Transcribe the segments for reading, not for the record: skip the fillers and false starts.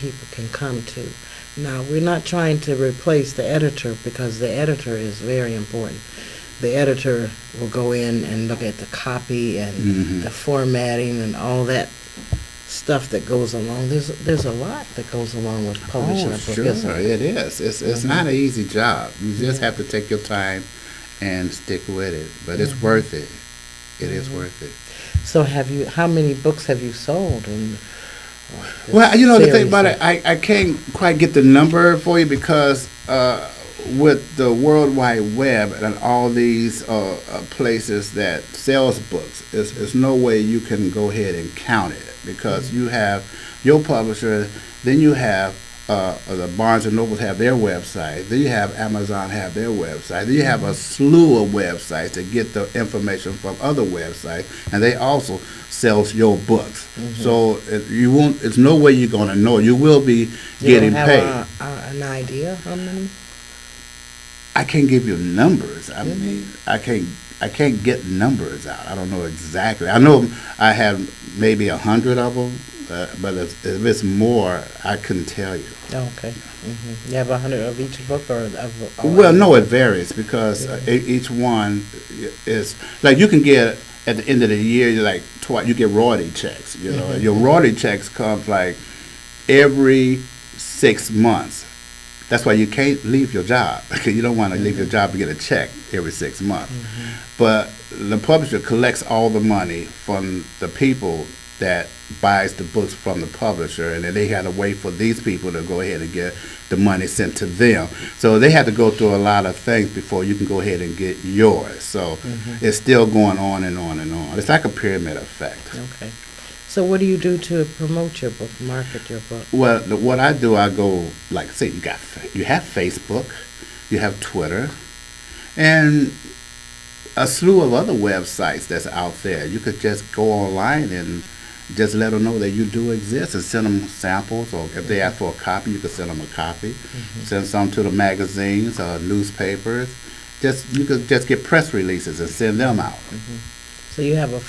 people can come to. Now, we're not trying to replace the editor because the editor is very important. The editor will go in and look at the copy and the formatting and all that stuff that goes along. There's a lot that goes along with publishing a book. Sure, Isn't it? it is. It's not an easy job. You just have to take your time and stick with it. But it's worth it. It is worth it. So how many books have you sold? Well, the thing about it, I can't quite get the number for you because with the World Wide Web and all these places that sells books, there's no way you can go ahead and count it because you have your publisher, then you have the Barnes and Nobles have their website, then you have Amazon have their website, then you have a slew of websites to get the information from other websites, and they also sells your books. So you won't. It's no way you're gonna know. You will be getting paid. An idea how many? I can't give you numbers. I mean, I can't get numbers out. I don't know exactly. I know I have maybe 100 of them, but if it's more, I couldn't tell you. Okay. You have 100 of each book, or well, no, it varies because each one is like you can get at the end of the year. You're like you get royalty checks. You know, your royalty checks comes like every 6 months. That's why you can't leave your job because you don't want to leave your job to get a check every 6 months. But the publisher collects all the money from the people that buys the books from the publisher, and then they had to wait for these people to go ahead and get the money sent to them. So they had to go through a lot of things before you can go ahead and get yours. So it's still going on and on and on. It's like a pyramid effect. Okay. So what do you do to promote your book, market your book? Well, what I do, I go, like, say, you have Facebook, you have Twitter, and a slew of other websites that's out there. You could just go online and just let them know that you do exist and send them samples, or if they ask for a copy, you could send them a copy. Send some to the magazines or newspapers. You could just get press releases and send them out. So you have a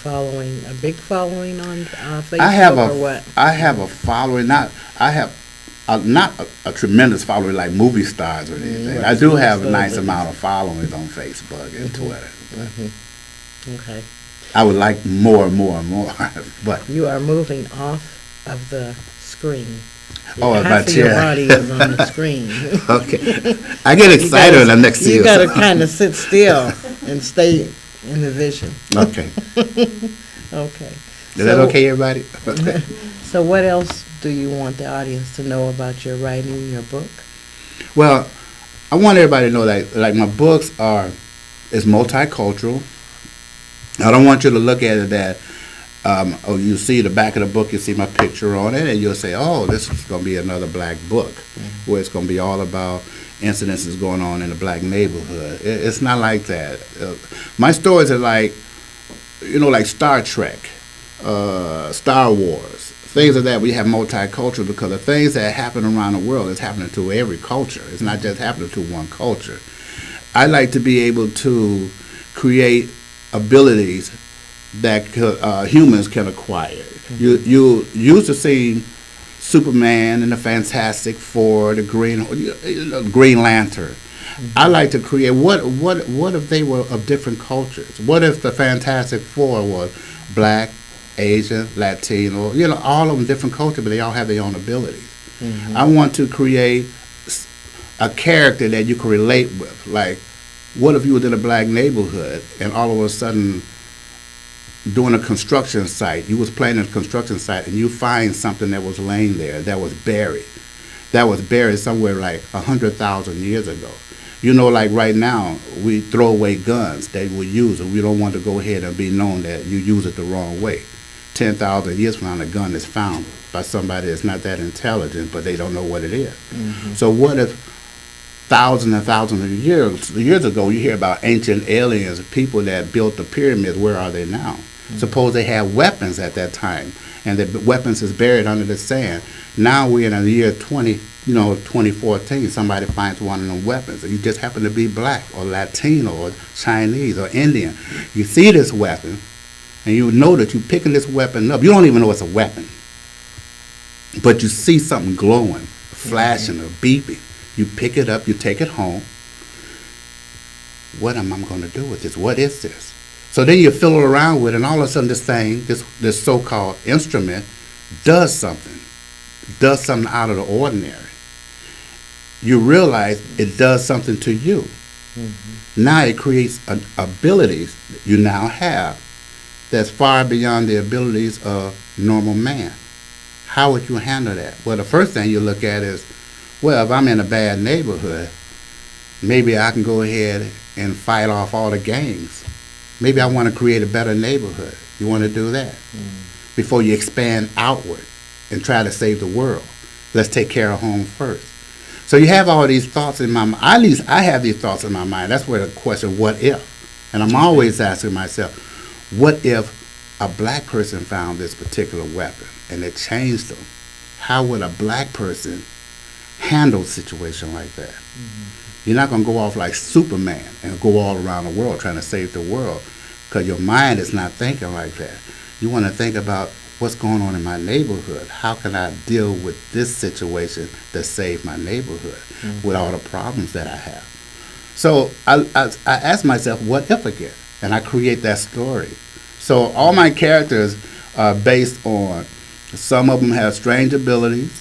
big following on Facebook, or what? I have a following. Not a tremendous following like movie stars or anything. I do have a nice amount of followers on Facebook and Twitter. Okay. I would like more and more and more, but you are moving off of the screen. Half of your body is on the screen. Okay. I get excited when I'm next to you. You got to kind of sit still and stay in the vision. Okay. Okay. Is that okay, everybody? Okay. So what else do you want the audience to know about your writing, your book? Well, I want everybody to know that like my books is multicultural. I don't want you to look at it that you see the back of the book, you see my picture on it, and you'll say, oh, this is going to be another black book, where it's going to be all about incidences going on in a black neighborhood. It's not like that. My stories are like Star Trek, Star Wars, things of that. We have multicultural because the things that happen around the world is happening to every culture. It's not just happening to one culture. I like to be able to create abilities that humans can acquire. You used to see Superman and the Fantastic Four, the Green Lantern. I like to create what if they were of different cultures? What if the Fantastic Four was black, Asian, Latino, all of them different cultures, but they all have their own abilities. I want to create a character that you can relate with. Like, what if you was in a black neighborhood and all of a sudden doing a construction site, you was playing at a construction site and you find something that was laying there that was buried somewhere like 100,000 years ago. Like right now, we throw away guns that we use, and we don't want to go ahead and be known that you use it the wrong way. 10,000 years from now, a gun is found by somebody that's not that intelligent, but they don't know what it is. So what if thousands and thousands of years ago, you hear about ancient aliens, people that built the pyramids, where are they now? Suppose they had weapons at that time, and the weapons is buried under the sand. Now we're in the year 2014, somebody finds one of them weapons, and you just happen to be black or Latino or Chinese or Indian. You see this weapon, and you know that you're picking this weapon up. You don't even know it's a weapon. but you see something glowing, flashing or beeping. You pick it up, you take it home. What am I going to do with this? What is this? So then you fiddle around with it, and all of a sudden this thing, this so-called instrument, does something out of the ordinary. You realize it does something to you. Mm-hmm. Now it creates abilities that you now have that's far beyond the abilities of normal man. How would you handle that? Well, the first thing you look at is, well, if I'm in a bad neighborhood, maybe I can go ahead and fight off all the gangs. Maybe I want to create a better neighborhood. You want to do that before you expand outward and try to save the world. Let's take care of home first. So you have all these thoughts in my mind. At least I have these thoughts in my mind. That's where the question, what if? And I'm always asking myself, what if a black person found this particular weapon and it changed them? How would a black person handle a situation like that? Mm-hmm. You're not going to go off like Superman and go all around the world trying to save the world, because your mind is not thinking like that. You want to think about what's going on in my neighborhood. How can I deal with this situation to save my neighborhood with all the problems that I have? So I ask myself, what if again? And I create that story. So all my characters are based on, some of them have strange abilities,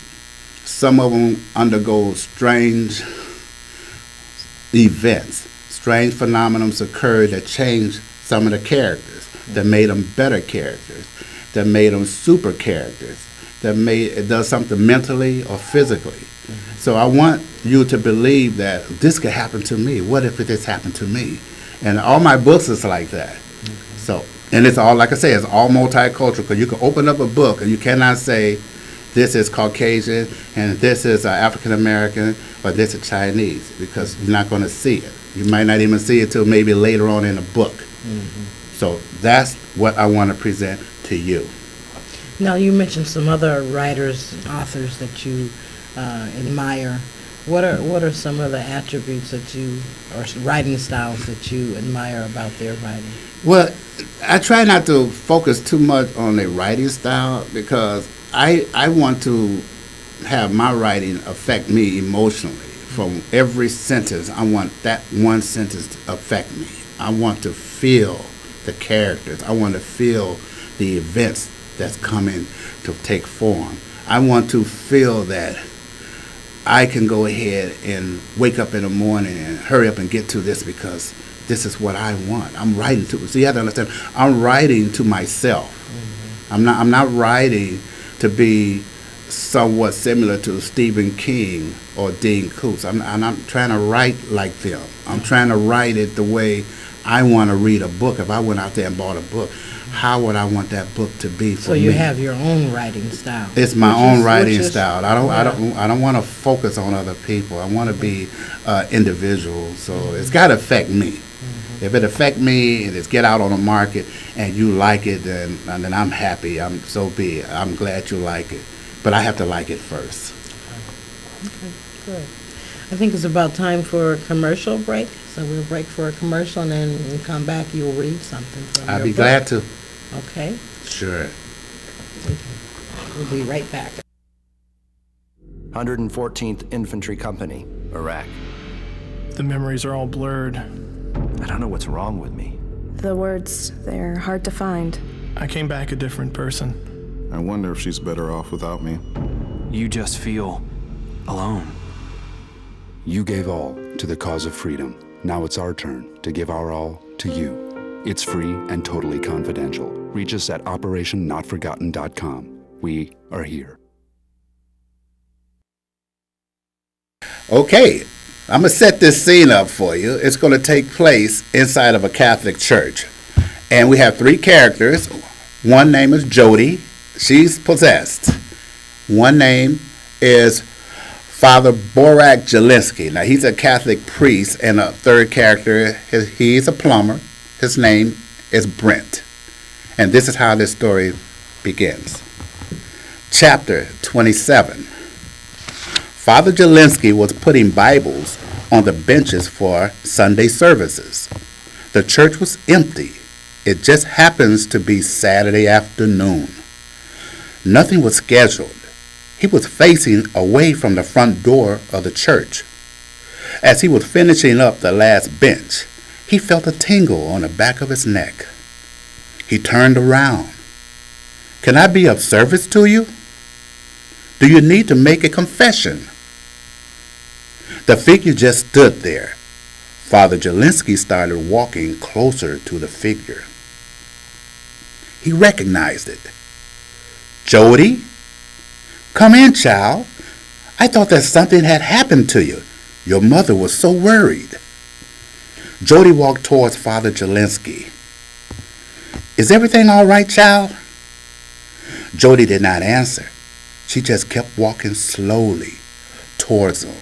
some of them undergo strange events. Strange phenomena occurred that changed some of the characters, that made them better characters, that made them super characters, that it does something mentally or physically. Mm-hmm. So I want you to believe that this could happen to me. What if this happened to me? And all my books is like that. Mm-hmm. So, and it's all, like I say, it's all multicultural, because you can open up a book and you cannot say this is Caucasian and this is African American or this is Chinese, because you're not going to see it. You might not even see it till maybe later on in a book. Mm-hmm. So that's what I want to present to you. Now, you mentioned some other writers, authors that you admire. What are some of the attributes that you, or writing styles that you admire about their writing? Well, I try not to focus too much on their writing style, because I want to have my writing affect me emotionally. From every sentence, I want that one sentence to affect me. I want to feel the characters. I want to feel the events that's coming to take form. I want to feel that I can go ahead and wake up in the morning and hurry up and get to this, because this is what I want. I'm writing to, so you have to understand, I'm writing to myself. Mm-hmm. I'm not writing to be somewhat similar to Stephen King or Dean Koontz. I'm trying to write like them. I'm trying to write it the way I want to read a book. If I went out there and bought a book, how would I want that book to be for me? So you have your own writing style. It's my own writing style. I don't want to focus on other people. I want to be individual. So it's got to affect me. Mm-hmm. If it affect me and it's get out on the market and you like it, then I'm happy. So be it. I'm glad you like it. But I have to like it first. Okay, good. I think it's about time for a commercial break. So we'll break for a commercial, and then when we come back, you'll read something from I'll your be book. glad to. Okay. Sure. Okay. We'll be right back. 114th Infantry Company, Iraq. The memories are all blurred. I don't know what's wrong with me. The words, they're hard to find. I came back a different person. I wonder if she's better off without me. You just feel alone. You gave all to the cause of freedom. Now it's our turn to give our all to you. It's free and totally confidential. Reach us at operationnotforgotten.com. We are here. Okay, I'm going to set this scene up for you. It's going to take place inside of a Catholic church. And we have three characters. One name is Jody. She's possessed. One name is Father Borak Jelinski. Now, he's a Catholic priest, and a third character, he's a plumber. His name is Brent. And this is how this story begins. Chapter 27. Father Jelinski was putting Bibles on the benches for Sunday services. The church was empty. It just happens to be Saturday afternoon. Nothing was scheduled. He was facing away from the front door of the church. As he was finishing up the last bench, he felt a tingle on the back of his neck. He turned around. "Can I be of service to you? Do you need to make a confession?" The figure just stood there. Father Jelinski started walking closer to the figure. He recognized it. "Jody? Come in, child. I thought that something had happened to you. Your mother was so worried." Jody walked towards Father Jelinski. "Is everything all right, child?" Jody did not answer. She just kept walking slowly towards him.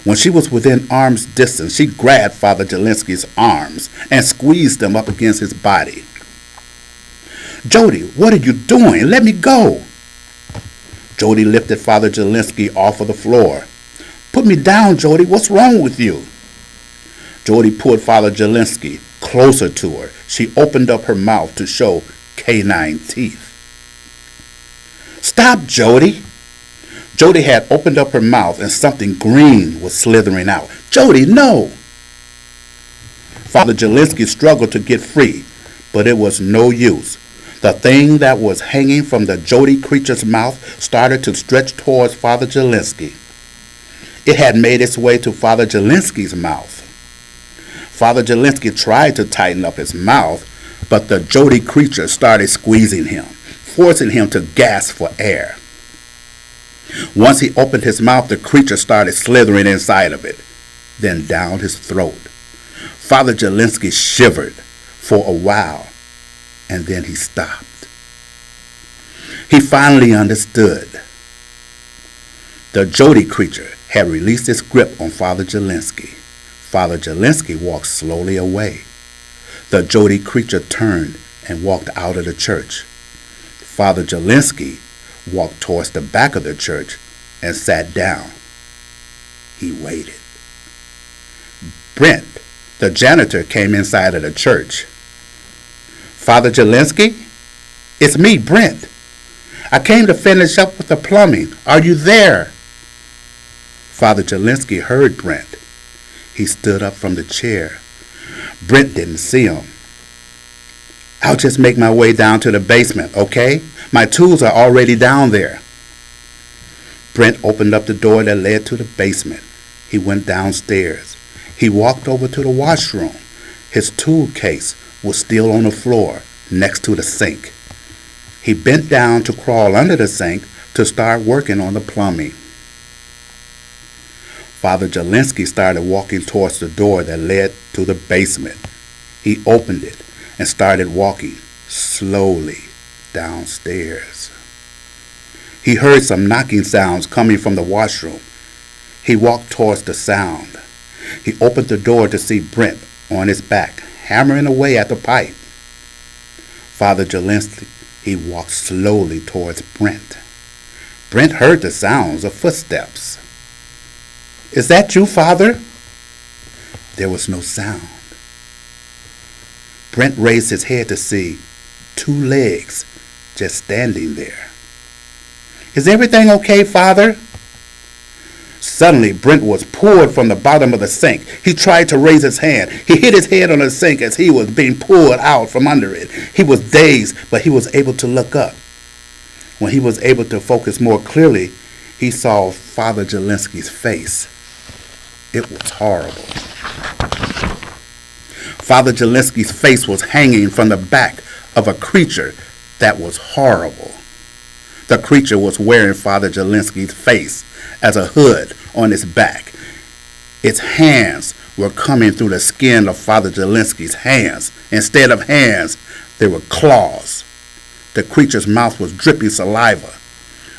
When she was within arm's distance, she grabbed Father Jelinski's arms and squeezed them up against his body. "Jody, what are you doing? Let me go." Jody lifted Father Jelinski off of the floor. "Put me down, Jody. What's wrong with you?" Jody pulled Father Jelinski closer to her. She opened up her mouth to show canine teeth. "Stop, Jody." Jody had opened up her mouth and something green was slithering out. "Jody, no." Father Jelinski struggled to get free, but it was no use. The thing that was hanging from the Jody creature's mouth started to stretch towards Father Jelinski. It had made its way to Father Jelinski's mouth. Father Jelinski tried to tighten up his mouth, but the Jody creature started squeezing him, forcing him to gasp for air. Once he opened his mouth, the creature started slithering inside of it, then down his throat. Father Jelinski shivered for a while, and then he stopped. He finally understood. The Jody creature had released its grip on Father Jelinski. Father Jelinski walked slowly away. The Jody creature turned and walked out of the church. Father Jelinski walked towards the back of the church and sat down. He waited. Brent, the janitor, came inside of the church. "Father Jelinski? It's me, Brent. I came to finish up with the plumbing. Are you there?" Father Jelinski heard Brent. He stood up from the chair. Brent didn't see him. "I'll just make my way down to the basement, okay? My tools are already down there." Brent opened up the door that led to the basement. He went downstairs. He walked over to the washroom. His tool case was still on the floor next to the sink. He bent down to crawl under the sink to start working on the plumbing. Father Jelinski started walking towards the door that led to the basement. He opened it and started walking slowly downstairs. He heard some knocking sounds coming from the washroom. He walked towards the sound. He opened the door to see Brent on his back, hammering away at the pipe. Father Jelinski, he walked slowly towards Brent. Brent heard the sounds of footsteps. "Is that you, Father?" There was no sound. Brent raised his head to see 2 legs just standing there. "Is everything okay, Father?" Suddenly, Brent was pulled from the bottom of the sink. He tried to raise his hand. He hit his head on the sink as he was being pulled out from under it. He was dazed, but he was able to look up. When he was able to focus more clearly, he saw Father Jelinski's face. It was horrible. Father Jelinski's face was hanging from the back of a creature that was horrible. The creature was wearing Father Jelinski's face as a hood on its back. Its hands were coming through the skin of Father Jelinski's hands. Instead of hands, they were claws. The creature's mouth was dripping saliva.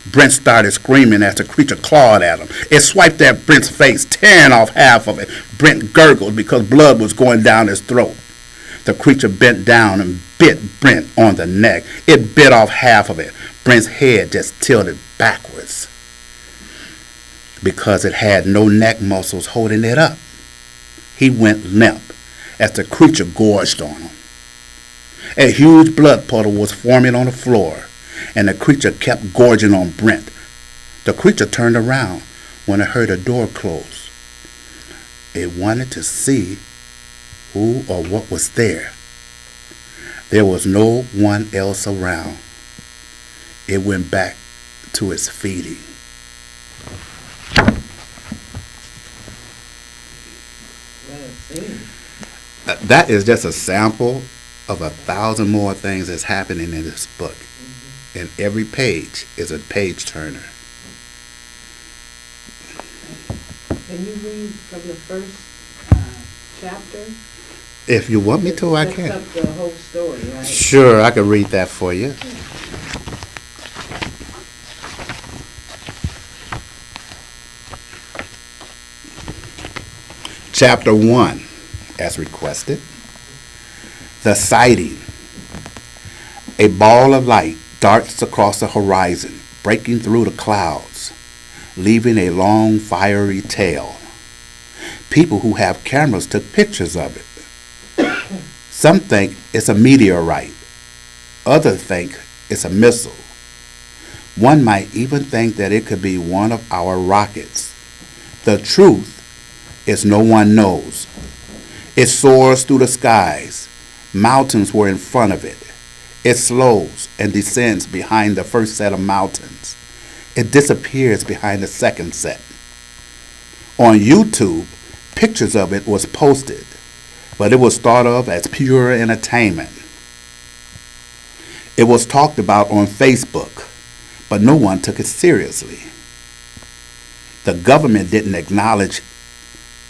Brent started screaming as the creature clawed at him. It swiped at Brent's face, tearing off half of it. Brent gurgled because blood was going down his throat. The creature bent down and bit Brent on the neck. It bit off half of it. Brent's head just tilted backwards because it had no neck muscles holding it up. He went limp as the creature gorged on him. A huge blood puddle was forming on the floor. and the creature kept gorging on Brent. The creature turned around when it heard a door close. It wanted to see who or what was there. There was no one else around. It went back to its feeding. That is just a sample of 1,000 more things that's happening in this book. And every page is a page turner. Can you read from the first chapter? If you want me to, I Sets can. up the whole story, right? Sure, I can read that for you. Chapter 1, as requested. The sighting. A ball of light darts across the horizon, breaking through the clouds, leaving a long fiery tail. People who have cameras took pictures of it. Some think it's a meteorite. Others think it's a missile. One might even think that it could be one of our rockets. The truth is no one knows. It soars through the skies. Mountains were in front of it. It slows and descends behind the first set of mountains. It disappears behind the second set. On YouTube, pictures of it was posted, but it was thought of as pure entertainment. It was talked about on Facebook, but no one took it seriously. The government didn't acknowledge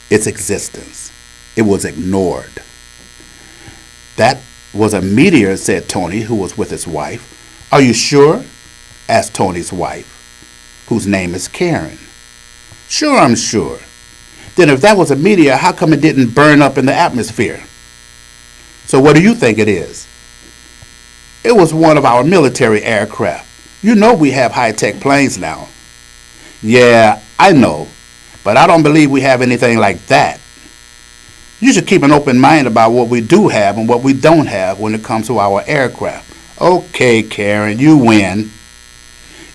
its existence. It was ignored. That was a meteor, said Tony, who was with his wife. Are you sure? Asked Tony's wife, whose name is Karen. Sure, I'm sure. Then if that was a meteor, how come it didn't burn up in the atmosphere? So what do you think it is? It was one of our military aircraft. You know we have high-tech planes now. Yeah, I know, but I don't believe we have anything like that. You should keep an open mind about what we do have and what we don't have when it comes to our aircraft. Okay, Karen, you win.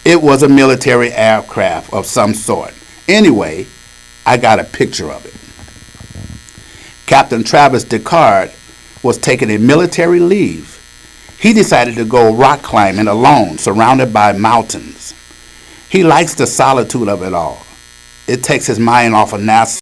It was a military aircraft of some sort. Anyway, I got a picture of it. Captain Travis Descartes was taking a military leave. He decided to go rock climbing alone, surrounded by mountains. He likes the solitude of it all. It takes his mind off of NASA